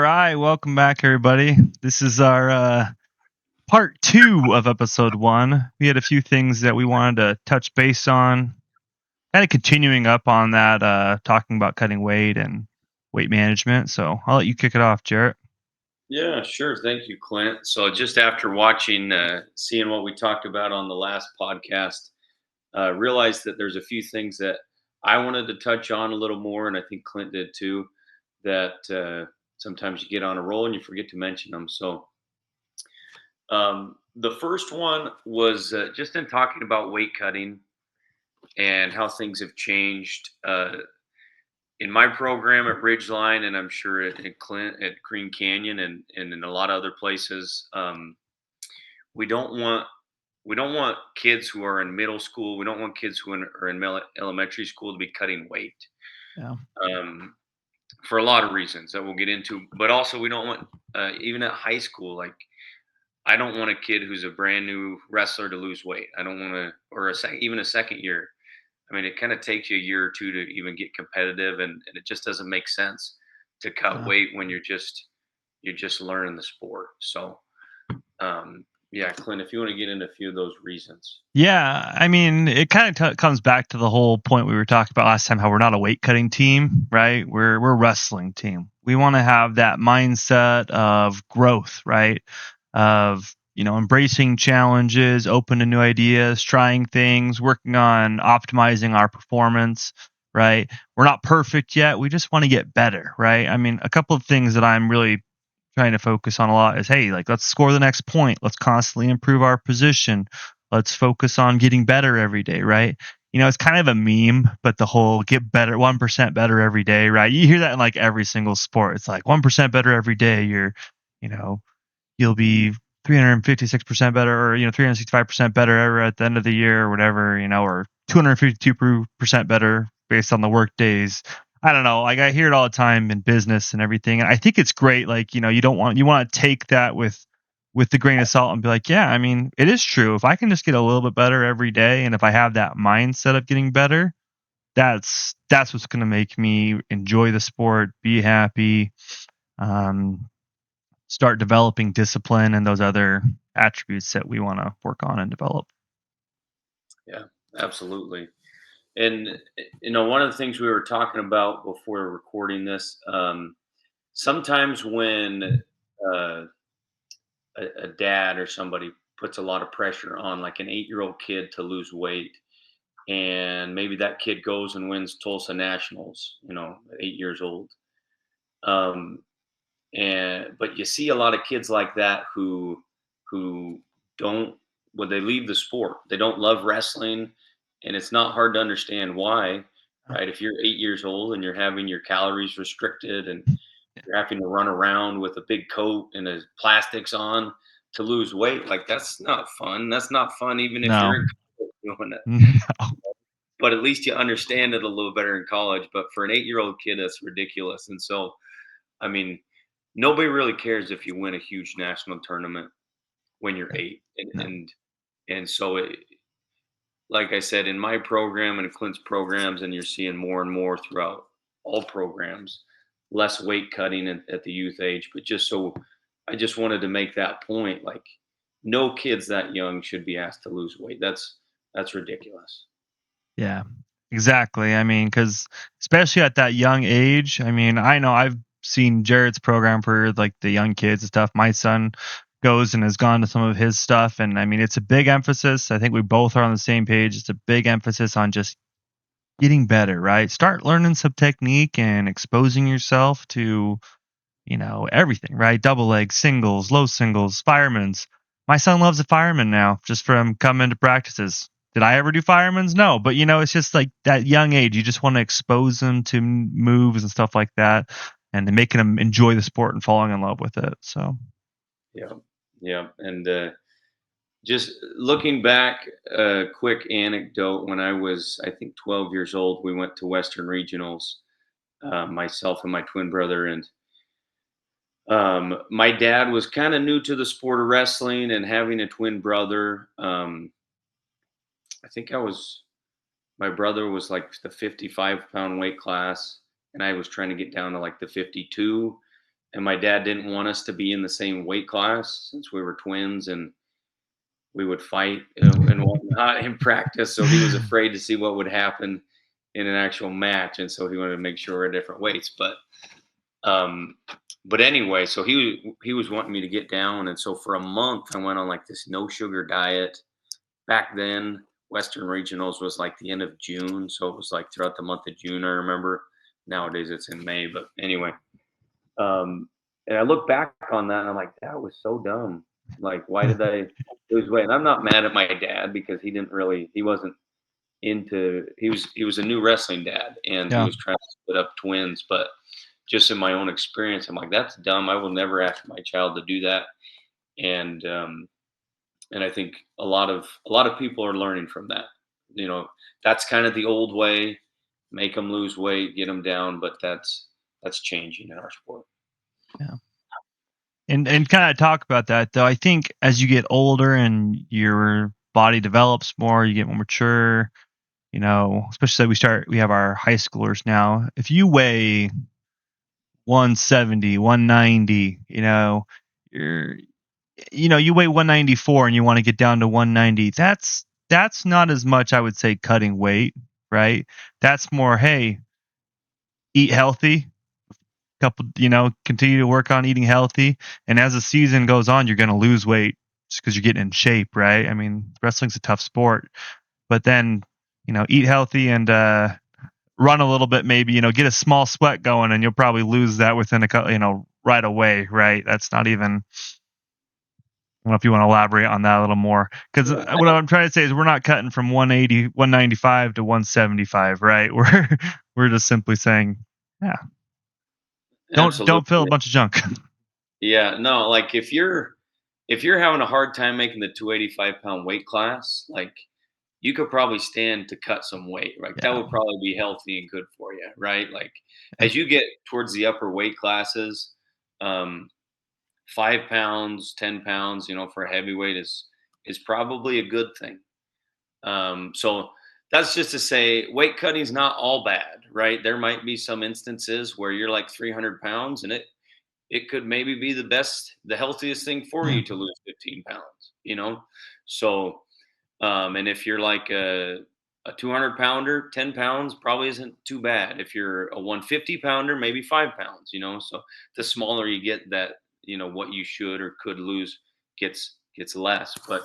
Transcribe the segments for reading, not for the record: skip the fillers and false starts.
right, welcome back, everybody. This is our part two of episode one. We had a few things that we wanted to touch base on, kind of continuing up on that, talking about cutting weight and weight management. So I'll let you kick it off, Jarrett. Yeah, sure. Thank you, Clint. So, just after watching, seeing what we talked about on the last podcast, realized that there's a few things that I wanted to touch on a little more, and I think Clint did too. That sometimes you get on a roll and you forget to mention them. So, the first one was just in talking about weight cutting and how things have changed. In my program at Ridgeline, and I'm sure at Clint at Green Canyon, and in a lot of other places, we don't want we don't want kids who are in middle school. We don't want kids who are in elementary school to be cutting weight Yeah. um, for a lot of reasons that we'll get into. But also, we don't want even at high school. Like, I don't want a kid who's a brand new wrestler to lose weight. I don't want to, or even a second year. I mean, it kind of takes you a year or two to even get competitive, and it just doesn't make sense to cut Yeah. weight when you're just learning the sport. So, yeah, Clint, if you want to get into a few of those reasons. Yeah, I mean, it kind of comes back to the whole point we were talking about last time, how we're not a weight cutting team, right? We're a wrestling team. We want to have that mindset of growth, right? Of embracing challenges, open to new ideas, trying things, working on optimizing our performance, right? We're not perfect yet. We just want to get better, right? I mean, a couple of things that I'm really trying to focus on a lot is, hey, like, let's score the next point. Let's constantly improve our position. Let's focus on getting better every day, right? It's kind of a meme, but the whole get better, 1% better every day, right? You hear that in like every single sport. It's like 1% better every day. You know, you'll be 356% better, or 365% better ever at the end of the year, or whatever, or 252% better based on the work days. I don't know, like, I hear it all the time in business and everything, and I think it's great. Like, you want to take that with the grain of salt and be like, yeah, I mean, it is true. If I can just get a little bit better every day, and if I have that mindset of getting better, that's what's going to make me enjoy the sport, be happy, um, start developing discipline and those other attributes that we want to work on and develop. Yeah, absolutely. And one of the things we were talking about before recording this, sometimes when a dad or somebody puts a lot of pressure on like an 8-year-old kid to lose weight, and maybe that kid goes and wins Tulsa Nationals, at 8 years old. Um, and but you see a lot of kids like that who don't, when they leave the sport, they don't love wrestling, and it's not hard to understand why, right? If you're 8 years old and you're having your calories restricted and you're having to run around with a big coat and a plastics on to lose weight, like, that's not fun. That's not fun even if No. you're in college doing it. No. But at least you understand it a little better in college. But for an 8-year-old kid, that's ridiculous. And so, I mean, nobody really cares if you win a huge national tournament when you're 8. And No. and so, like I said, in my program and Clint's programs, and you're seeing more and more throughout all programs, less weight cutting at the youth age. But I just wanted to make that point. Like, no kids that young should be asked to lose weight. That's ridiculous. Yeah, exactly. I mean, because especially at that young age, I mean, I know I've seen Jared's program for like the young kids and stuff. My son goes and has gone to some of his stuff. And I mean, it's a big emphasis. I think we both are on the same page. It's a big emphasis on just getting better, right? Start learning some technique and exposing yourself to everything, right? Double legs, singles, low singles, firemen's. My son loves a fireman now just from coming to practices. Did I ever do firemen's? No, but it's just like that young age. You just want to expose them to moves and stuff like that, and then making them enjoy the sport and falling in love with it. So, Yeah, yeah, and just looking back, a quick anecdote. When I was, I think, 12 years old, we went to Western Regionals, myself and my twin brother, and my dad was kind of new to the sport of wrestling, and having a twin brother. I think my brother was like the 55-pound weight class, and I was trying to get down to like the 52. and my dad didn't want us to be in the same weight class since we were twins and we would fight and whatnot in practice. So he was afraid to see what would happen in an actual match, and so he wanted to make sure we're different weights. Um, but anyway, so he was wanting me to get down, and so for a month I went on like this no sugar diet. Back then, Western Regionals was like the end of June, so it was like throughout the month of June. I remember. Nowadays it's in May, but anyway. And I look back on that and I'm like, that was so dumb. Like, why did I lose weight? And I'm not mad at my dad because he wasn't into, he was a new wrestling dad and he Yeah. was trying to split up twins. But just in my own experience, I'm like, that's dumb. I will never ask my child to do that. And, um, and I think a lot of people are learning from that. You know, that's kind of the old way, make them lose weight, get them down, but that's changing in our sport. Yeah. And kind of talk about that though. I think as you get older and your body develops more, you get more mature, especially we have our high schoolers now. If you weigh 170, 190, you're you weigh 194 and you want to get down to 190. That's not as much, I would say, cutting weight, right? That's more, hey, eat healthy, continue to work on eating healthy. And as the season goes on, you're going to lose weight just because you're getting in shape, right? I mean, wrestling's a tough sport, but then, eat healthy and run a little bit, maybe, get a small sweat going, and you'll probably lose that within right away, right? That's not even, I don't know if you want to elaborate on that a little more, because Yeah, what I'm trying to say is we're not cutting from 180, 195 to 175, right? We're just simply saying, yeah, don't fill a absolutely. bunch of junk. Yeah, no, like if you're having a hard time making the 285-pound weight class, like you could probably stand to cut some weight, right? That Yeah, would probably be healthy and good for you, right? Like yeah, as you get towards the upper weight classes, um, 5 pounds, 10 pounds, for a heavyweight is probably a good thing. So that's just to say weight cutting is not all bad, right? There might be some instances where you're like 300 pounds and it could maybe be the healthiest thing for yeah, you to lose 15 pounds. So, and if you're like a 200 pounder, 10 pounds probably isn't too bad. If you're a 150 pounder, maybe 5 pounds. So the smaller you get that, what you should or could lose gets less. But,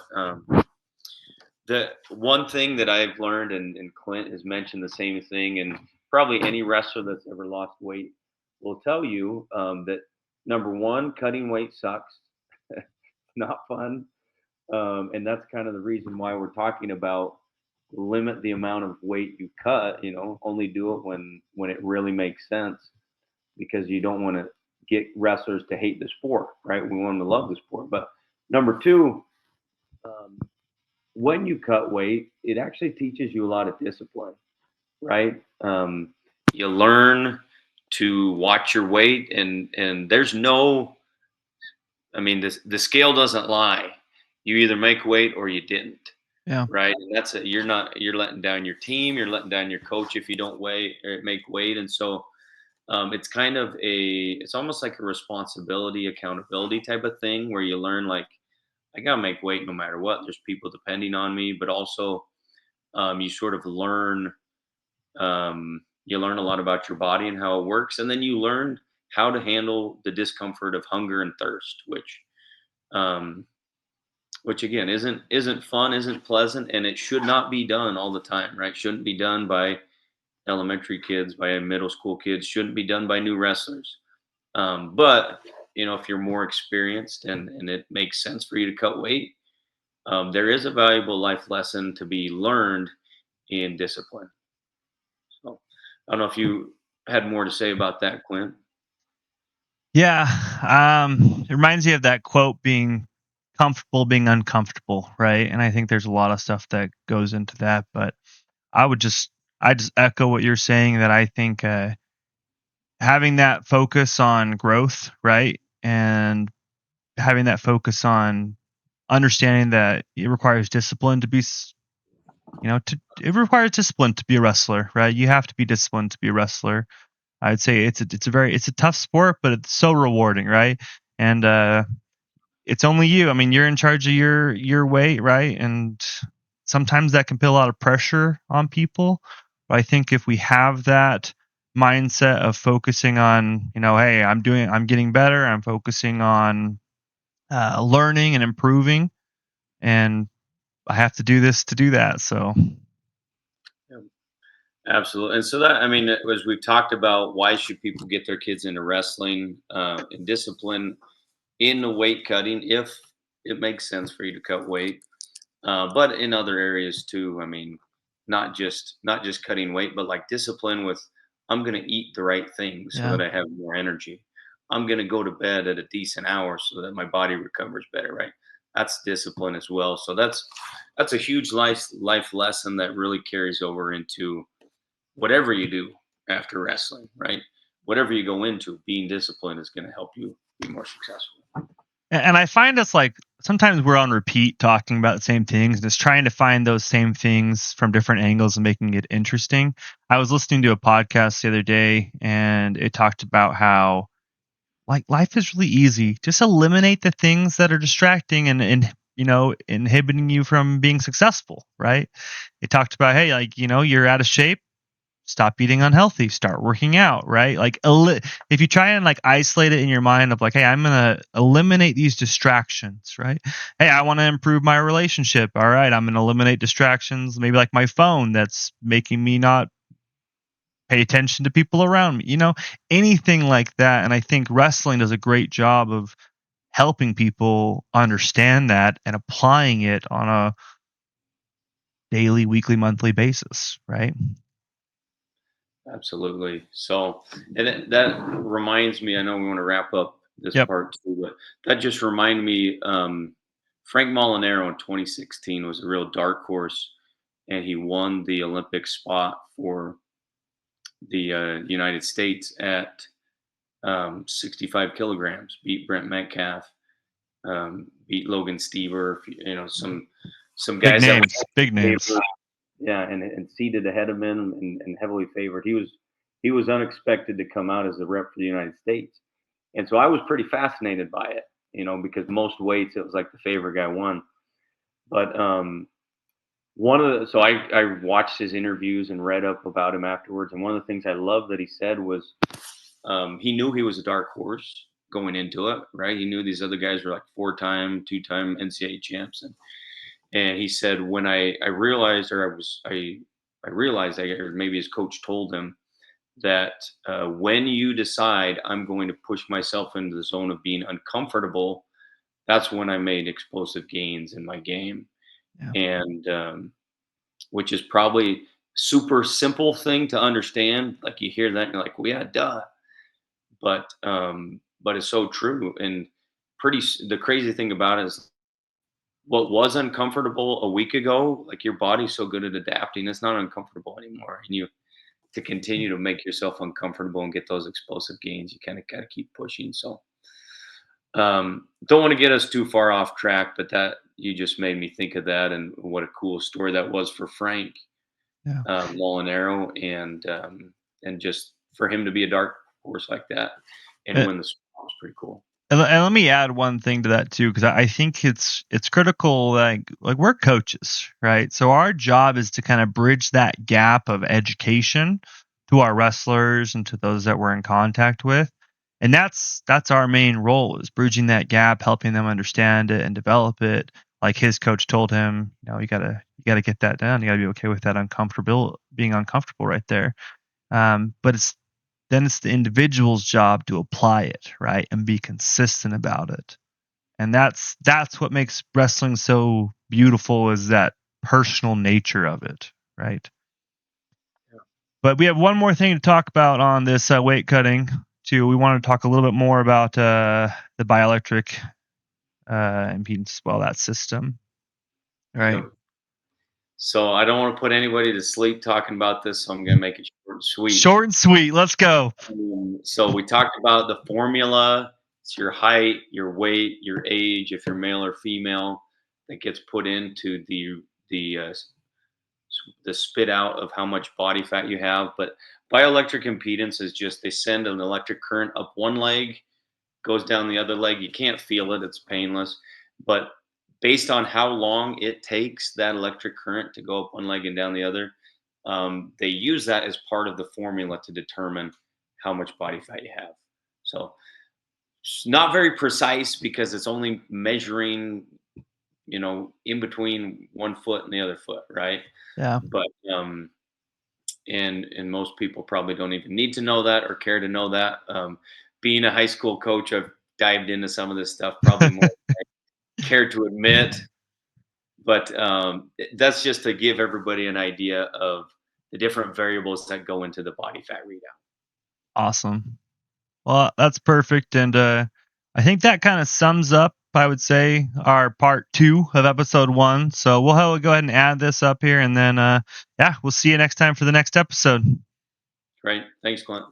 the one thing that I've learned, and Clint has mentioned the same thing, and probably any wrestler that's ever lost weight will tell you that number one, cutting weight sucks. It's not fun. And that's kind of the reason why we're talking about limit the amount of weight you cut, only do it when it really makes sense because you don't want to get wrestlers to hate the sport, right? We want them to love the sport. But number two, um, when you cut weight, it actually teaches you a lot of discipline, right? You learn to watch your weight, and there's no, I mean, the scale doesn't lie. You either make weight or you didn't, yeah, right? And that's it. You're letting down your team, you're letting down your coach if you don't weigh or make weight, and so it's kind of it's almost like a responsibility, accountability type of thing where you learn like I gotta make weight no matter what. There's people depending on me, but also you sort of learn you learn a lot about your body and how it works, and then you learn how to handle the discomfort of hunger and thirst, um, which again isn't fun, isn't pleasant, and it should not be done all the time, right? Shouldn't be done by elementary kids, by middle school kids, shouldn't be done by new wrestlers. But if you're more experienced and it makes sense for you to cut weight, there is a valuable life lesson to be learned in discipline. So I don't know if you had more to say about that, Clint. yeah. It reminds me of that quote, being comfortable being uncomfortable, right? And I think there's a lot of stuff that goes into that, but I would just I just echo what you're saying, that I think having that focus on growth, right? And having that focus on understanding that it requires discipline to be it requires discipline to be a wrestler, right? You have to be disciplined to be a wrestler. I'd say it's a tough sport, but it's so rewarding, right? And it's only you. I mean, you're in charge of your weight, right? And sometimes that can put a lot of pressure on people. But I think if we have that mindset of focusing on, hey, I'm getting better. I'm focusing on learning and improving, and I have to do this to do that. So Yeah, absolutely. And so that, I mean, as we've talked about, why should people get their kids into wrestling and discipline in the weight cutting if it makes sense for you to cut weight, but in other areas too. I mean, not just cutting weight, but like discipline with, I'm going to eat the right things so yeah. that I have more energy. I'm going to go to bed at a decent hour so that my body recovers better. Right. That's discipline as well. So that's a huge life lesson that really carries over into whatever you do after wrestling. Right. Whatever you go into, being disciplined is going to help you be more successful. And I find us like sometimes we're on repeat talking about the same things and just trying to find those same things from different angles and making it interesting. I was listening to a podcast the other day and it talked about how like life is really easy. Just eliminate the things that are distracting and inhibiting you from being successful, right? It talked about, hey, like, you're out of shape, stop eating unhealthy, start working out, right? Like if you try and like isolate it in your mind of like, hey, I'm going to eliminate these distractions, right? Hey, I want to improve my relationship. All right, I'm going to eliminate distractions, maybe like my phone that's making me not pay attention to people around me, anything like that. And I think wrestling does a great job of helping people understand that and applying it on a daily, weekly, monthly basis, right? Absolutely. So, and that reminds me, I know we want to wrap up this Yep. part too, but that just reminded me, Frank Molinaro in 2016 was a real dark horse, and he won the Olympic spot for the United States at 65 kilograms, beat Brent Metcalf, beat Logan Stever, some Big guys that names, big names. were, yeah, and seated ahead of him and heavily favored. He was unexpected to come out as the rep for the United States, and so I was pretty fascinated by it, because most weights it was like the favorite guy won. But one of the so I watched his interviews and read up about him afterwards, and one of the things I loved that he said was he knew he was a dark horse going into it, right? He knew these other guys were like four-time, two-time NCAA champs, and he said, when I realized, or I realized, or maybe his coach told him that when you decide I'm going to push myself into the zone of being uncomfortable, that's when I made explosive gains in my game. Yeah. And which is probably super simple thing to understand. Like you hear that, and you're like, well, yeah, duh. But it's so true. And the crazy thing about it is what was uncomfortable a week ago, like your body's so good at adapting, it's not uncomfortable anymore. And you to continue to make yourself uncomfortable and get those explosive gains, you kind of got to keep pushing. So, don't want to get us too far off track, but that you just made me think of that and what a cool story that was for Frank Yeah. Molinaro, and just for him to be a dark horse like that and Uh, win the spot was pretty cool. and let me add one thing to that too, because I think it's critical. Like we're coaches, right? So our job is to kind of bridge that gap of education to our wrestlers and to those that we're in contact with, and that's our main role is bridging that gap, helping them understand it and develop it. Like his coach told him, you gotta get that down. You gotta be okay with that being uncomfortable right there. But it's the individual's job to apply it, right, and be consistent about it. And that's what makes wrestling so beautiful is that personal nature of it, right? But we have one more thing to talk about on this weight cutting too. We want to talk a little bit more about the bioelectric impedance, well, that system, right? Yep. So I don't want to put anybody to sleep talking about this, so I'm going to make it short and sweet. Short and sweet. Let's go. So we talked about the formula. It's your height, your weight, your age, if you're male or female, that gets put into the the spit out of how much body fat you have. But bioelectric impedance is just they send an electric current up one leg, goes down the other leg. You can't feel it; it's painless. But based on how long it takes that electric current to go up one leg and down the other, they use that as part of the formula to determine how much body fat you have. So it's not very precise because it's only measuring, in between one foot and the other foot, right? Yeah. But and most people probably don't even need to know that or care to know that. Being a high school coach, I've dived into some of this stuff probably more than I care to admit. But that's just to give everybody an idea of the different variables that go into the body fat readout. Awesome. Well, that's perfect. And I think that kind of sums up, I would say, our part 2 of episode 1. So we'll go ahead and add this up here. And then, yeah, we'll see you next time for the next episode. Right. Thanks, Clint.